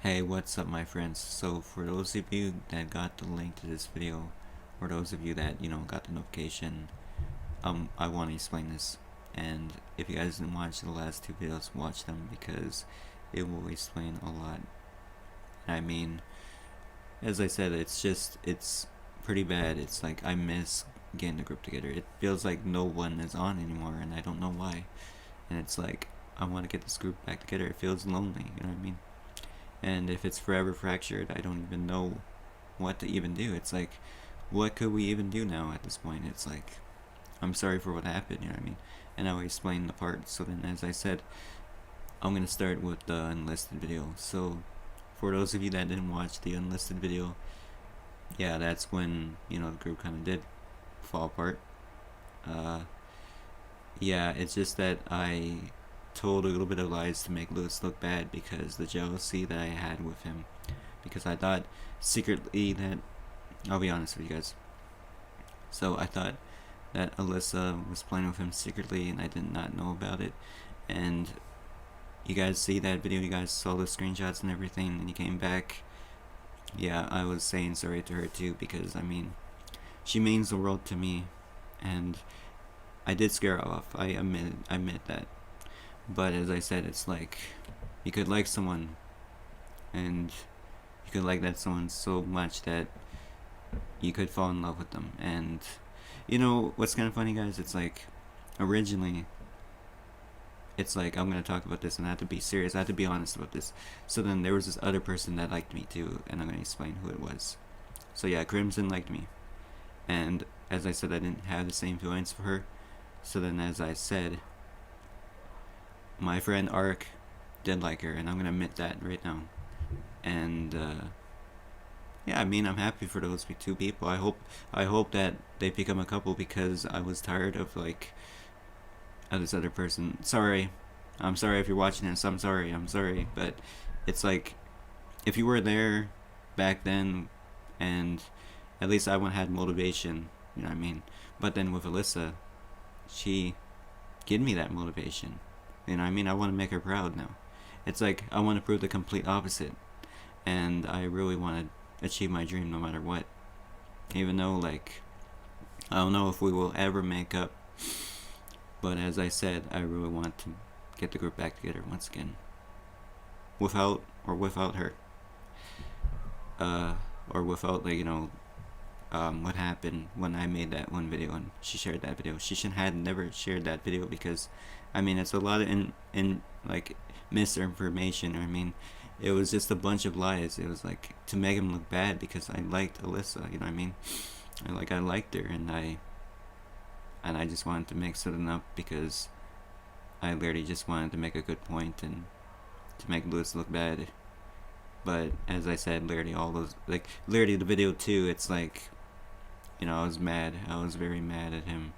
Hey, what's up my friends? So for those of you that got the link to this video, or those of you that, got the notification, I want to explain this. And if you guys didn't watch the last two videos, watch them because it will explain a lot. I mean, as I said, it's pretty bad. It's like I miss getting the group together. It feels like no one is on anymore and I don't know why. And it's like, I want to get this group back together. It feels lonely, you know what I mean? And if it's forever fractured, I don't even know what to even do. It's like, what could we even do now at this point? It's like, I'm sorry for what happened, you know what I mean? And I'll explain the parts. So then, as I said, I'm gonna start with the unlisted video. So, for those of you that didn't watch the unlisted video, yeah, that's when, the group kind of did fall apart. Uh, yeah, it's just that I told a little bit of lies to make Lewis look bad because the jealousy that I had with him. Because I thought secretly that, I'll be honest with you guys. So I thought that Alyssa was playing with him secretly and I did not know about it. And you guys see that video, you guys saw the screenshots and everything, and you came back. Yeah, I was saying sorry to her too because, I mean, she means the world to me. And I did scare her off. I admit that. But as I said, it's like you could like someone and you could like that someone so much that you could fall in love with them. And what's kind of funny, guys? It's like originally, it's like I'm gonna talk about this and I have to be serious. I have to be honest about this. So then there was this other person that liked me too, and I'm gonna explain who it was. So yeah, Crimson liked me, and as I said, I didn't have the same feelings for her. So then, as I said, my friend Ark did like her, and I'm gonna admit that right now. And yeah, I mean, I'm happy for those two people. I hope that they become a couple because I was tired of of this other person. Sorry, I'm sorry if you're watching this. I'm sorry, but it's like if you were there back then, and at least I would have had motivation. You know what I mean? But then with Alyssa, she gave me that motivation. You know what I mean? I want to make her proud now. It's like I want to prove the complete opposite, and I really want to achieve my dream no matter what. Even though, like, I don't know if we will ever make up, but as I said, I really want to get the group back together once again. Without her. Or without, like, what happened when I made that one video and she shared that video. She should had never shared that video because, I mean, it's a lot of like misinformation. I mean, it was just a bunch of lies. It was like to make him look bad because I liked Alyssa. You know what I mean? I liked her and I just wanted to make something up because I literally just wanted to make a good point and to make Lewis look bad. But as I said, literally all those, like, literally the video too, it's like, I was mad. I was very mad at him.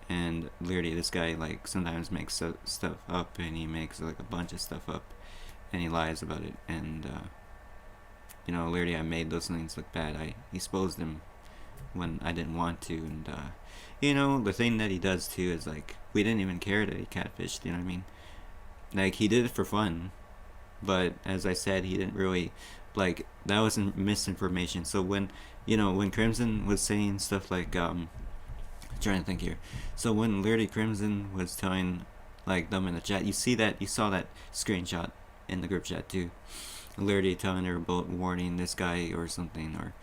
And literally this guy, like, sometimes makes stuff up and he makes, like, a bunch of stuff up and he lies about it. And, literally I made those things look bad. I exposed him when I didn't want to. And, the thing that he does too is, like, we didn't even care that he catfished, you know what I mean? Like, he did it for fun. But as I said, he didn't really, like, that was misinformation. So when Crimson was saying stuff like, I'm trying to think here. So when literally Crimson was telling, like, them in the chat, you saw that screenshot in the group chat too. Literally telling her about warning this guy or something, or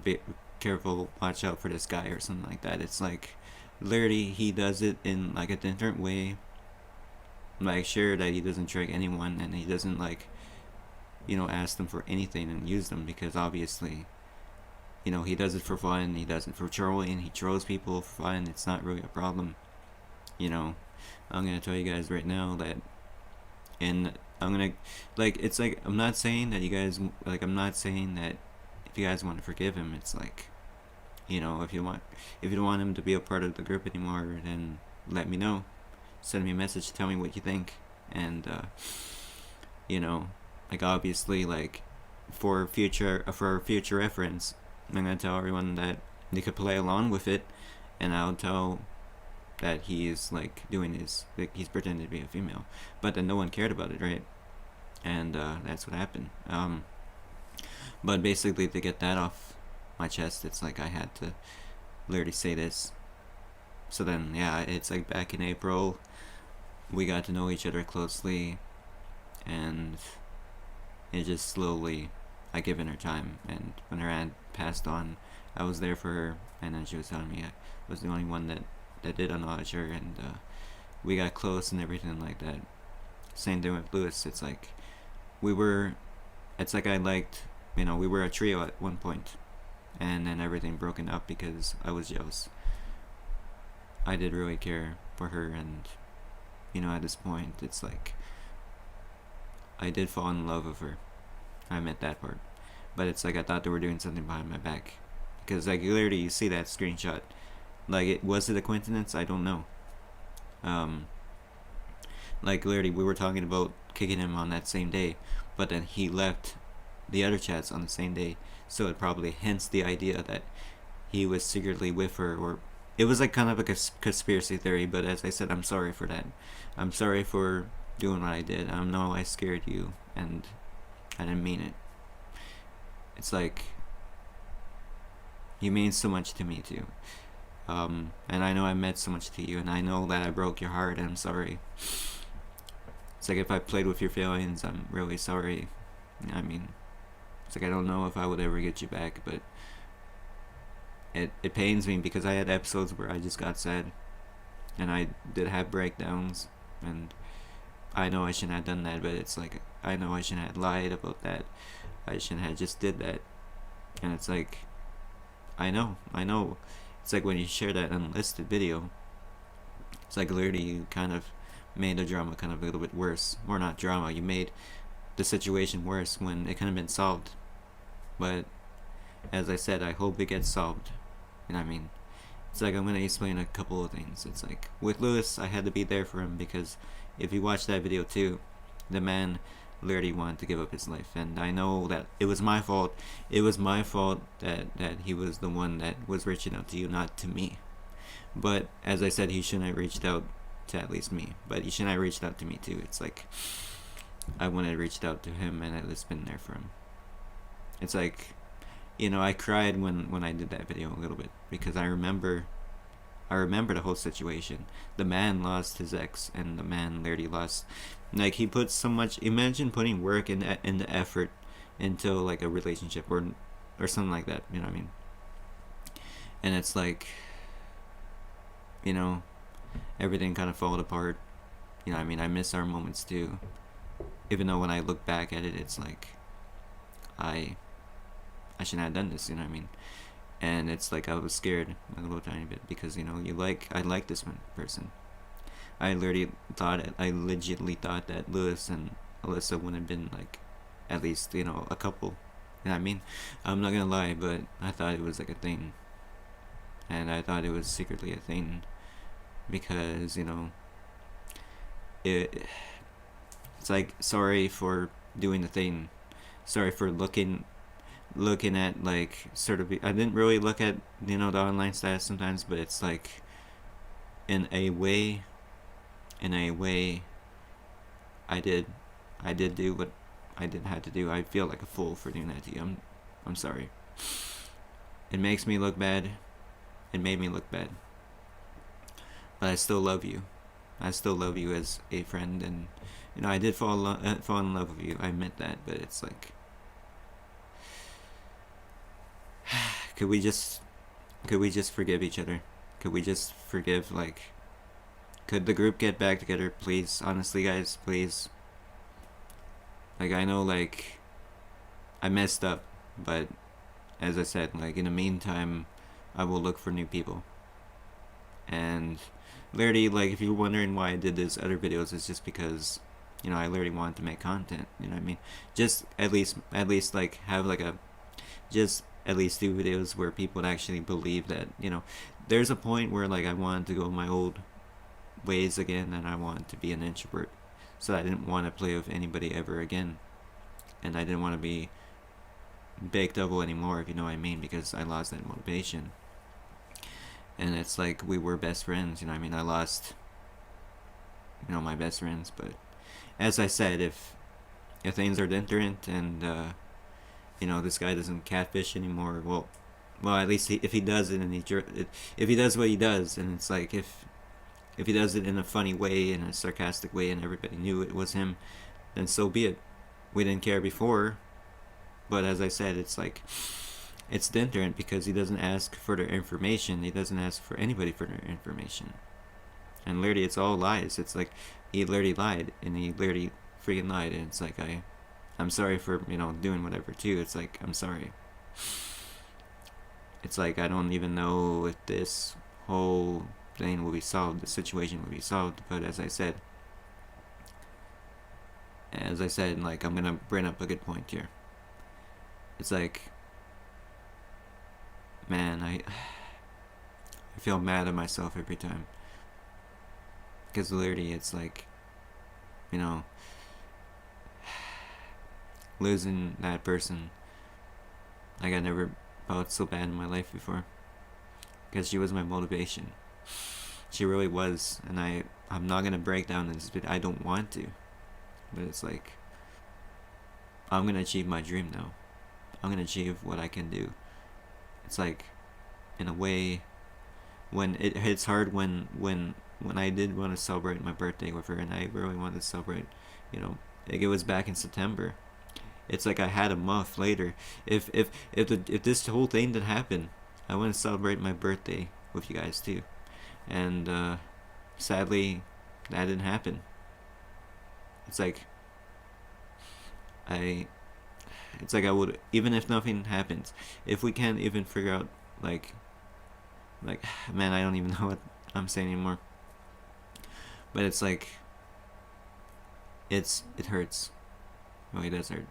be careful, watch out for this guy or something like that. It's like, literally he does it in, like, a different way. Like, sure that he doesn't trick anyone and he doesn't, like, ask them for anything and use them because obviously, he does it for fun, he does it for trolling, he trolls people for fun. It's not really a problem. I'm gonna tell you guys right now that, and I'm gonna, like, it's like, I'm not saying that you guys, like, I'm not saying that if you guys want to forgive him, it's like, if you don't want him to be a part of the group anymore, then let me know. Send me a message, tell me what you think, and like, obviously, like, for future reference, I'm gonna tell everyone that they could play along with it, and I'll tell that he's, like, doing his, like, he's pretending to be a female, but then no one cared about it, right? and that's what happened. But basically, to get that off my chest, it's like I had to literally say this. So then, yeah, it's like back in April, we got to know each other closely, and it just slowly, I given her time. And when her aunt passed on, I was there for her, and then she was telling me I was the only one that did acknowledge her, and we got close and everything like that. Same thing with Lewis. It's like we were. It's like I liked. We were a trio at one point, and then everything broken up because I was jealous. I did really care for her, and at this point, it's like I did fall in love with her. I meant that part, but it's like I thought they were doing something behind my back, because like literally you see that screenshot. Like, was it a coincidence? I don't know. Um, like literally we were talking about kicking him on that same day, but then he left the other chats on the same day, so it probably hence the idea that he was secretly with her, or it was like kind of a conspiracy theory. But as I said, I'm sorry for that. I'm sorry for doing what I did. I know I scared you, and I didn't mean it. It's like you mean so much to me too. And I know I meant so much to you, and I know that I broke your heart, and I'm sorry. It's like if I played with your feelings, I'm really sorry. I mean, it's like I don't know if I would ever get you back, but it pains me because I had episodes where I just got sad, and I did have breakdowns, and I know I shouldn't have done that, but it's like I know I shouldn't have lied about that. I shouldn't have just did that, and it's like I know. It's like when you share that unlisted video, it's like literally you kind of made the drama kind of a little bit worse, or not drama. You made the situation worse when it could have been solved. But as I said, I hope it gets solved. You know what I mean? It's like I'm gonna explain a couple of things. It's like with Lewis, I had to be there for him because if you watch that video too, the man literally wanted to give up his life, and I know that it was my fault. It was my fault that he was the one that was reaching out to you, not to me. But as I said, he shouldn't have reached out to at least me, but he shouldn't have reached out to me too. It's like I wouldn't have reached out to him and at least been there for him. It's like I cried when I did that video a little bit because I remember the whole situation. The man lost his ex, and the man literally lost. Like, he put so much. Imagine putting work and the effort into like a relationship or something like that. You know what I mean? And it's like, everything kind of fell apart. You know what I mean? I miss our moments too. Even though when I look back at it, it's like I shouldn't have done this. You know what I mean? And it's like I was scared a little tiny bit because I like this one person. I legitimately thought that Lewis and Alyssa would have been like at least a couple. You know what I mean? I'm not gonna lie, but I thought it was like a thing, and I thought it was secretly a thing because it. It's like, sorry for doing the thing, sorry for looking at like sort of. I didn't really look at the online status sometimes, but it's like in a way I did do what I didn't have to do. I feel like a fool for doing that to you. I'm sorry. It makes me look bad. It made me look bad. But I still love you. I still love you as a friend, and I did fall in love with you. I meant that, but it's like, could we just forgive each other? Could we just forgive, like, could the group get back together, please? Honestly, guys, please. Like, I know, like, I messed up, but as I said, like, in the meantime, I will look for new people. And literally, like, if you're wondering why I did these other videos, it's just because I literally wanted to make content. You know what I mean? Just at least like have like just at least do videos where people would actually believe that there's a point where like I wanted to go my old ways again, and I wanted to be an introvert, so I didn't want to play with anybody ever again, and I didn't want to be big double anymore, if you know what I mean, because I lost that motivation. And it's like we were best friends, I mean, I lost my best friends. But as I said, if if things are different, and you know, this guy doesn't catfish anymore. Well, at least if he does it, and if he does what he does, and it's like if he does it in a funny way, in a sarcastic way, and everybody knew it was him, then so be it. We didn't care before, but as I said, it's like it's different because he doesn't ask for their information. He doesn't ask for anybody for their information, and literally, it's all lies. It's like he literally lied, and he literally freaking lied, and it's like I'm sorry for, you know, doing whatever too. It's like, I'm sorry. It's like I don't even know if this whole thing will be solved, the situation will be solved, but as I said, like, I'm gonna bring up a good point here. It's like, man, I feel mad at myself every time. Because literally, it's like, you know, losing that person, like, I never felt so bad in my life before. Because she was my motivation. She really was. And I'm not gonna break down in this video. I don't want to. But it's like, I'm gonna achieve my dream now. I'm gonna achieve what I can do. It's like, in a way, when it hits hard when I did want to celebrate my birthday with her, and I really wanted to celebrate, you know, like, it was back in September. It's like I had a month later. If this whole thing didn't happen, I want to celebrate my birthday with you guys too, and sadly, that didn't happen. It's like it's like I would, even if nothing happens, if we can't even figure out, like man, I don't even know what I'm saying anymore. But it's like, it hurts. Oh, it does hurt.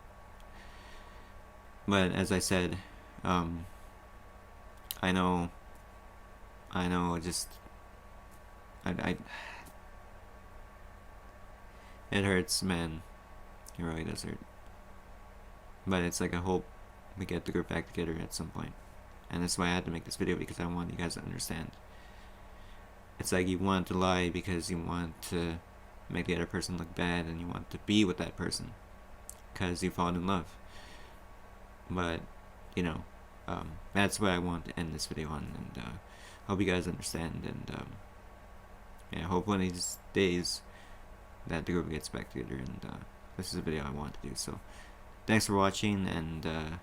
But as I said, I know, just I it hurts, man. It really does hurt. But it's like, I hope we get the group back together at some point. And that's why I had to make this video, because I want you guys to understand. It's like, you want to lie because you want to make the other person look bad, and you want to be with that person because you fallen in love. But, you know, that's what I want to end this video on, and hope you guys understand, and yeah, hope one of these days that the group gets back together, and this is a video I want to do. So thanks for watching, and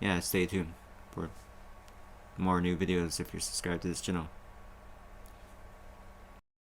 yeah, stay tuned for more new videos if you're subscribed to this channel.